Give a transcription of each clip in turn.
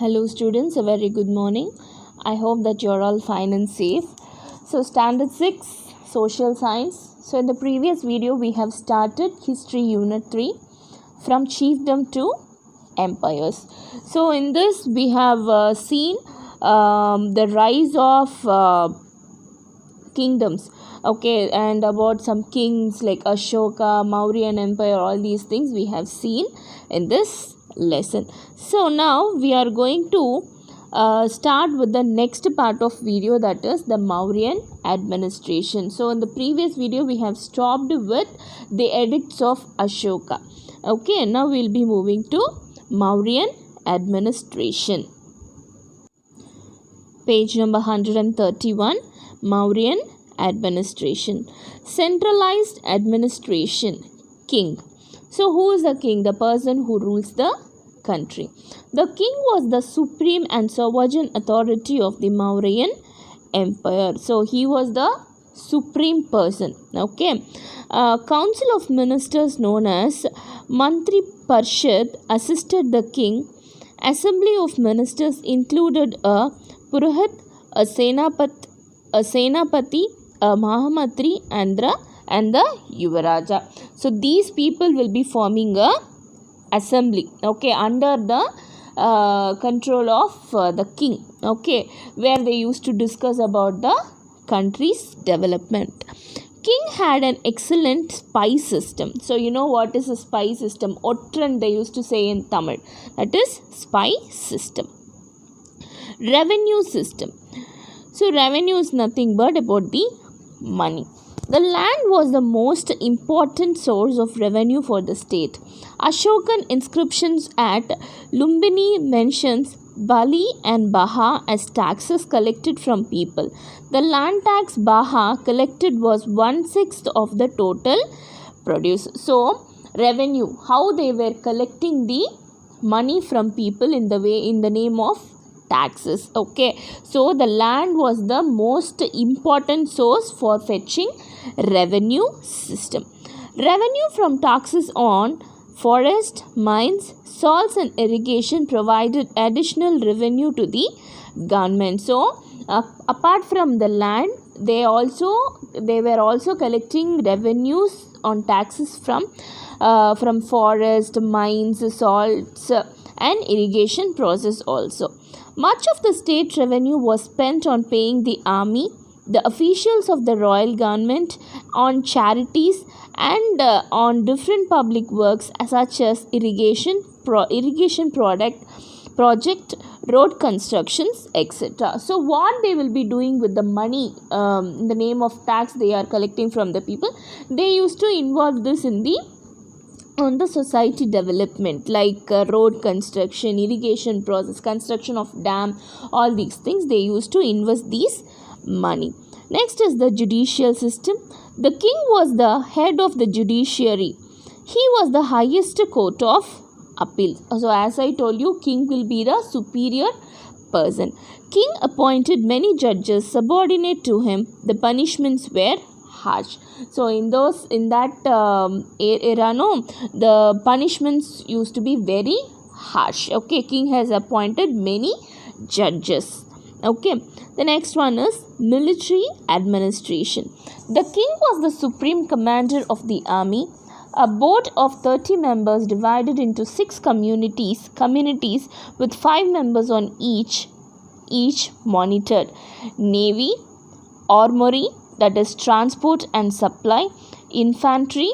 Hello students, a very good morning. I hope that you're all fine and safe. So standard 6 social science. So in the previous video we have started history unit 3 from chiefdom to empires. So in this we have seen the rise of kingdoms, okay, and about some kings like Ashoka, Mauryan Empire, all these things we have seen in this lesson. So now we are going to start with the next part of video, that is the Mauryan administration. So in the previous video we have stopped with the edicts of Ashoka. Okay, now we will be moving to Mauryan administration. Page number 131, Mauryan administration. Centralized administration, king. So who is the king? The person who rules the country. The king was the supreme and sovereign authority of the Mauryan empire. So he was the supreme person. Okay. Council of ministers known as Mantri Parshad assisted the king. Assembly of ministers included a Purohit, a Senapati, a Mahamatri, and the Yuvaraja. So these people will be forming a assembly, okay, under the control of the king, okay, where they used to discuss about the country's development. King had an excellent spy system. So you know what is a spy system? Ottran they used to say in Tamil. That is spy system. Revenue system. So revenue is nothing but about the money. The land was the most important source of revenue for the state. Ashokan inscriptions at Lumbini mentions Bali and Baha as taxes collected from people. The land tax Baha collected was 1/6 of the total produce. So revenue, how they were collecting the money from people in the name of taxes. Okay, so the land was the most important source for fetching revenue system. Revenue from taxes on forest, mines, salts and irrigation provided additional revenue to the government. So apart from the land, they were also collecting revenues on taxes from forest, mines, salts and irrigation process also. Much of the state revenue was spent on paying the army, the officials of the royal government, on charities and on different public works such as irrigation project, road constructions, etc. So what they will be doing with the money in the name of tax they are collecting from the people, they used to involve this on the society development, like road construction, irrigation process, construction of dam, all these things they used to invest these money. Next is the judicial system. The king was the head of the judiciary. He was the highest court of appeal. So as I told you, king will be the superior person. King appointed many judges subordinate to him. The punishments were harsh. So in that era, no, the punishments used to be very harsh. Okay, king has appointed many judges. Okay, the next one is military administration. The king was the supreme commander of the army. A board of 30 members divided into 6 communities with 5 members on each monitored navy, armory, that is transport and supply, infantry,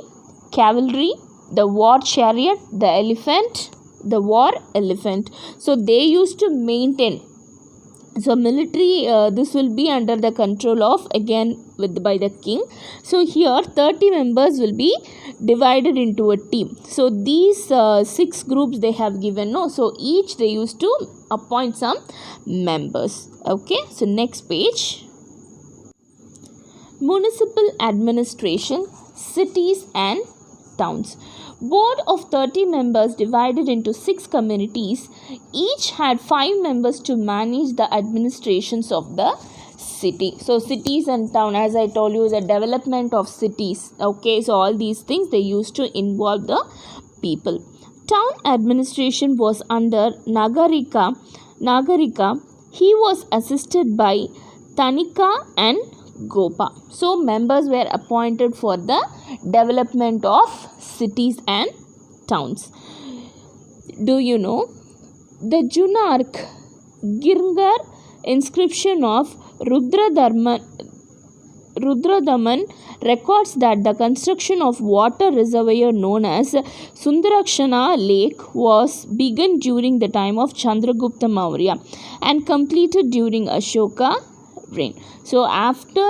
cavalry, the war chariot, the war elephant. So they used to maintain. So military, this will be under the control of by the king. So here 30 members will be divided into a team. So these 6 groups they have given, no. So each they used to appoint some members. Okay, so next page. Municipal administration, cities and towns. Board of 30 members divided into 6 communities. Each had 5 members to manage the administrations of the city. So cities and town, as I told you, the development of cities. Okay, so all these things they used to involve the people. Town administration was under Nagarika Nagarika, he was assisted by Tanika and Gopa. So members were appointed for the development of cities and towns. Do you know the Junark Girgar inscription of Rudradaman records that the construction of water reservoir known as Sundarakshana Lake was begun during the time of Chandragupta Maurya and completed during Ashoka reign. So after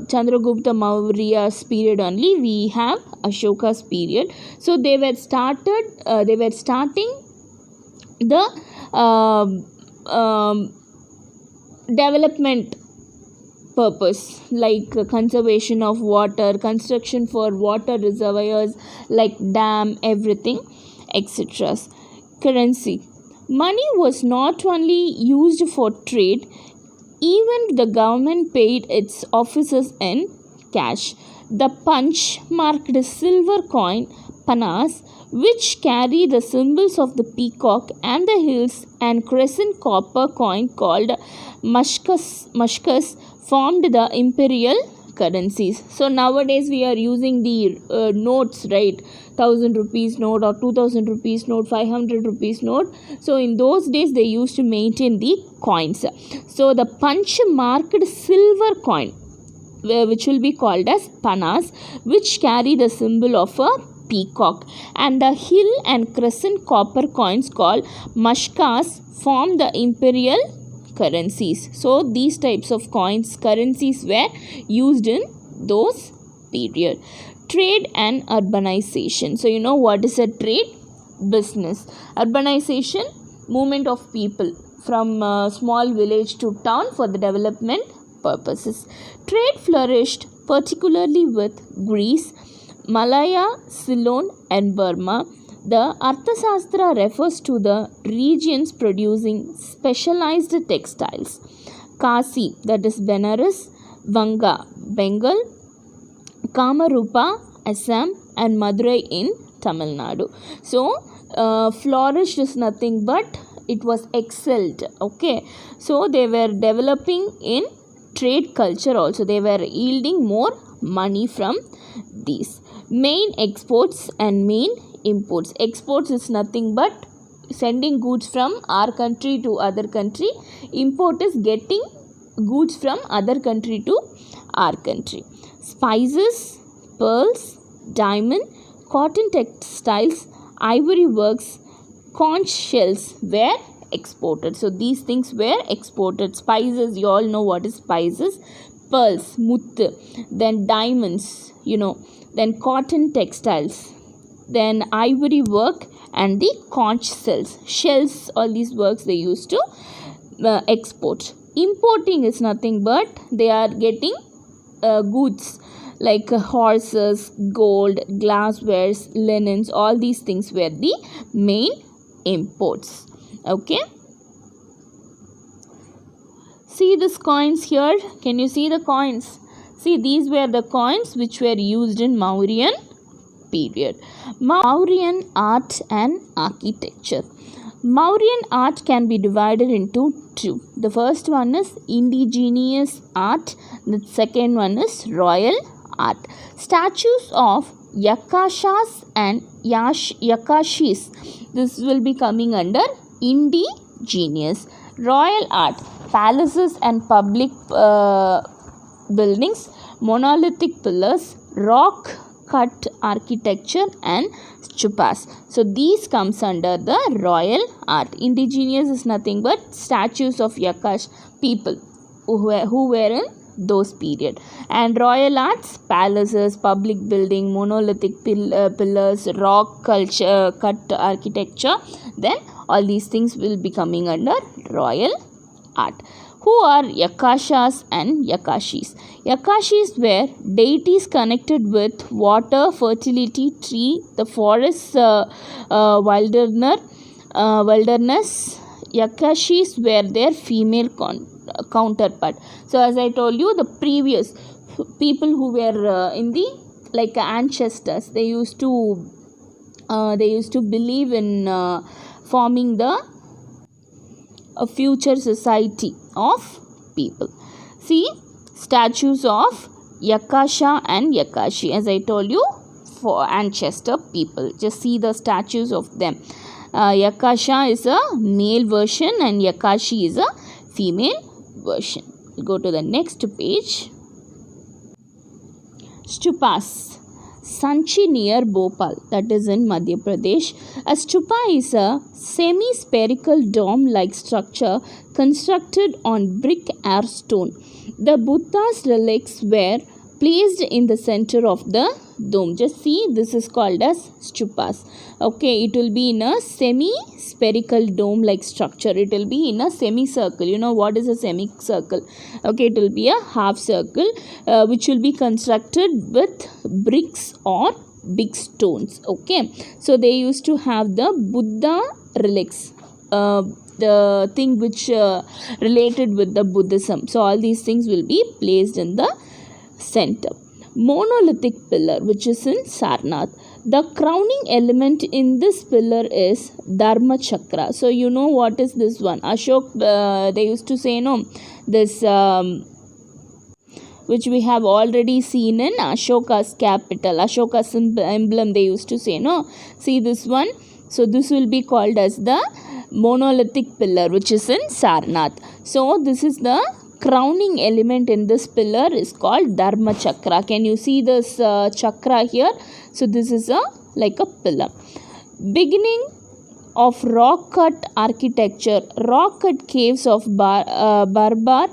Chandragupta Maurya's period only we have Ashoka's period. So they were starting the development purpose, like conservation of water, construction for water reservoirs like dam, everything, etc. Currency. Money was not only used for trade, even the government paid its officers in cash. The punch marked silver coin panas, which carry the symbols of the peacock and the hills, and crescent copper coin called mashkas formed the imperial currencies. So nowadays we are using the notes, right? 1000 rupees note or 2000 rupees note, 500 rupees note. So in those days they used to maintain the coins. So the punch marked silver coin, which will be called as panas, which carry the symbol of a peacock, and the hill and crescent copper coins called mashkas form the imperial currencies. So these types of coins, currencies were used in those period. Trade and urbanization. So you know what is a trade? Business. Urbanization, movement of people from small village to town for the development purposes. Trade flourished particularly with Greece, Malaya, Ceylon and Burma. The Arthashastra refers to the regions producing specialized textiles. Kasi, that is Benares, Vanga, Bengal, Kamarupa, Assam and Madurai in Tamil Nadu. So, flourished is nothing but it was excelled. Okay, so they were developing in trade culture also. They were yielding more money from these. Main exports and main imports. Exports is nothing but sending goods from our country to other country. Import is getting goods from other country to our country. Spices, pearls, diamond, cotton textiles, ivory works, conch shells were exported. So these things were exported. Spices, you all know what is spices. Pearls, muttu, then diamonds, then cotton textiles, then ivory work and the conch shells, all these works they used to export. Importing is nothing but they are getting goods like horses, gold, glasswares, linens, all these things were the main imports. Okay, see these coins here. Can you see the coins? See, these were the coins which were used in Mauryan period. Mauryan art and architecture. Mauryan art can be divided into two. The first one is indigenous art. The second one is royal art. Statues of Yakashas and Yakashis. This will be coming under indigenous. Royal art. Palaces and public buildings, monolithic pillars, rock cut architecture and stupas. So these comes under the royal art. Indigenous is nothing but statues of Yakash people who were in those period. And royal arts, palaces, public building, monolithic pillars, rock culture, cut architecture. Then all these things will be coming under royal art. Who are Yakashas and Yakashis? Yakashis were deities connected with water, fertility, tree, the forest, wilderness. Yakashis were their female counterpart. So as I told you, the previous people who were in the like ancestors, they used to believe in forming the a future society of people. See, statues of Yakasha and Yakashi, as I told you, for ancestor people. Just see the statues of them. Yakasha is a male version and Yakashi is a female version. We'll go to the next page. Stupas. Sanchi near Bhopal, that is in Madhya Pradesh. A stupa is a semi-spherical dome-like structure constructed on brick or stone. The Buddha's relics were placed in the center of the dome. Just see, this is called as stupas. Okay, it will be in a semi-spherical dome-like structure. It will be in a semicircle. You know what is a semicircle? Okay, it will be a half circle which will be constructed with bricks or big stones. Okay, so they used to have the Buddha relics. The thing which related with the Buddhism. So all these things will be placed in the center. Monolithic pillar, which is in Sarnath. The crowning element in this pillar is Dharma Chakra. So you know what is this one? Ashok, they used to say, no, this which we have already seen in Ashoka's capital, Ashoka's emblem, they used to say, no. See this one. So this will be called as the monolithic pillar, which is in Sarnath. So this is the crowning element in this pillar is called Dharma Chakra. Can you see this chakra here? So this is like a pillar. Beginning of rock cut architecture, rock cut caves of Barbar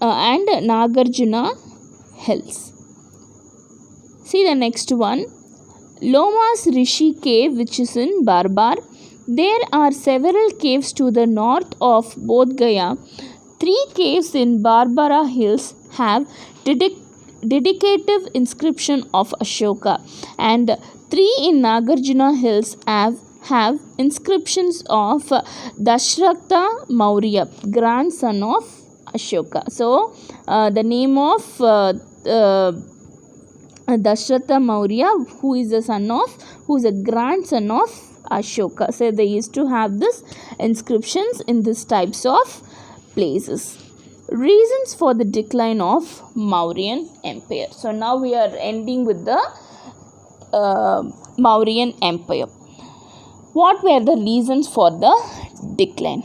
and Nagarjuna hills. See the next one. Lomas Rishi cave, which is in Barbar. There are several caves to the north of Bodh Gaya. 3 caves in Barbara Hills have dedicative inscription of Ashoka, and 3 in Nagarjuna Hills have inscriptions of Dashratha Maurya, grandson of Ashoka. So the name of Dashratha Maurya, who is a grandson of Ashoka. So they used to have this inscriptions in these types of places. Reasons for the decline of Mauryan Empire. So now we are ending with the Mauryan Empire. What were the reasons for the decline?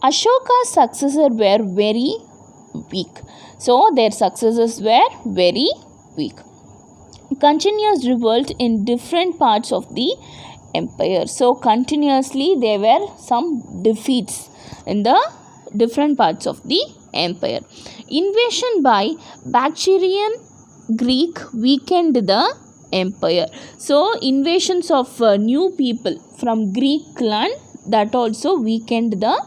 Ashoka's successors were very weak. So their successors were very weak. Continuous revolt in different parts of the empire. So continuously there were some defeats in the different parts of the empire. Invasion by Bactrian Greek weakened the empire. So invasions of new people from Greek land, that also weakened the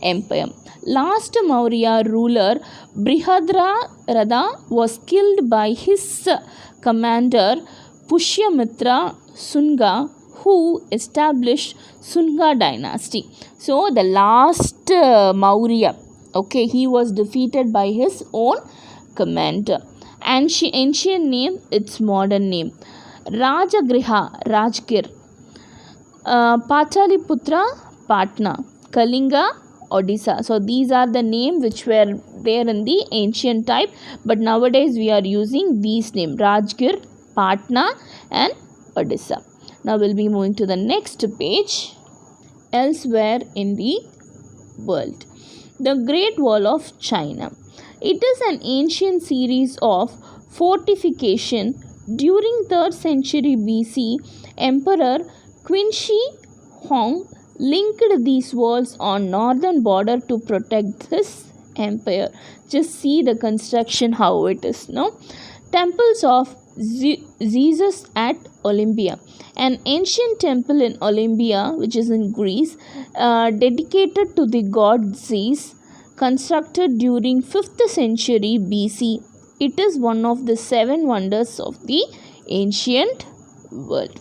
empire. Last Maurya ruler Brihadraratha was killed by his commander Pushyamitra Sunga, who established Sunga dynasty. So the last Maurya, okay, he was defeated by his own commander. And ancient name, its modern name, Rajagriha, Rajgir, Pataliputra, Patna, Kalinga, Odisha. So these are the names which were there in the ancient type, but nowadays we are using these names, Rajgir, Patna and Odisha. Now we'll be moving to the next page. Elsewhere in the world. The Great Wall of China. It is an ancient series of fortification. During 3rd century BC, Emperor Qin Shi Huang linked these walls on northern border to protect his empire. Just see the construction, how it is, no? Temples of Zeus at Olympia. An ancient temple in Olympia, which is in Greece, dedicated to the god Zeus, constructed during 5th century BC. It is one of the 7 wonders of the ancient world.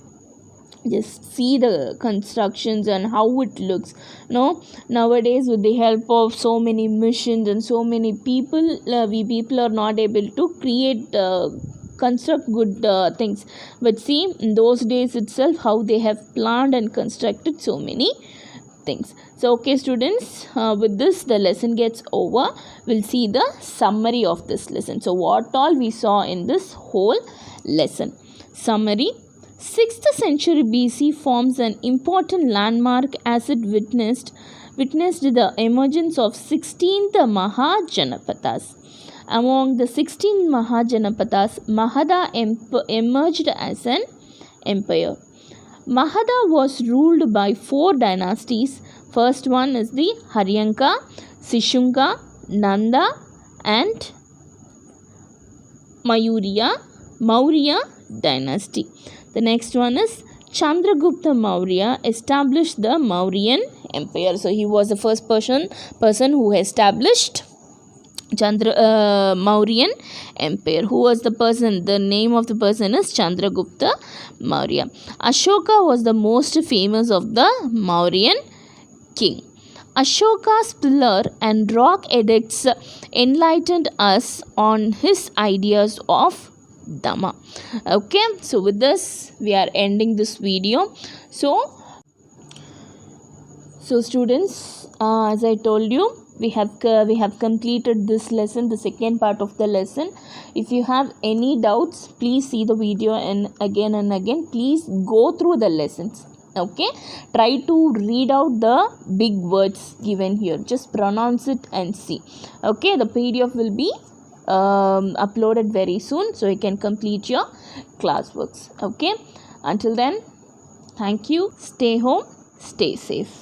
Just see the constructions and how it looks. No, nowadays with the help of so many missions and so many people, we people are not able to construct good things. But see, in those days itself, how they have planned and constructed so many things. So okay students, with this the lesson gets over. We'll see the summary of this lesson. So what all we saw in this whole lesson. Summary: 6th century BC forms an important landmark as it witnessed the emergence of 16th Mahajanapadas. Among the 16 Mahajanapadas, Magadha emerged as an empire. Magadha was ruled by 4 dynasties. First one is the Haryanka, Shishunga, Nanda and Maurya dynasty. The next one is Chandragupta Maurya established the Mauryan Empire. So he was the first person who established Mauryan Empire. Who was the person? The name of the person is Chandragupta Maurya. Ashoka was the most famous of the Mauryan king. Ashoka's pillar and rock edicts enlightened us on his ideas of Dhamma. Okay, so with this we are ending this video. So students, as I told you, we have completed this lesson, the second part of the lesson. If you have any doubts, please see the video and again please go through the lessons. Okay, try to read out the big words given here, just pronounce it and see. Okay, the PDF will be uploaded very soon, so you can complete your classworks. Okay, until then, thank you. Stay home, stay safe.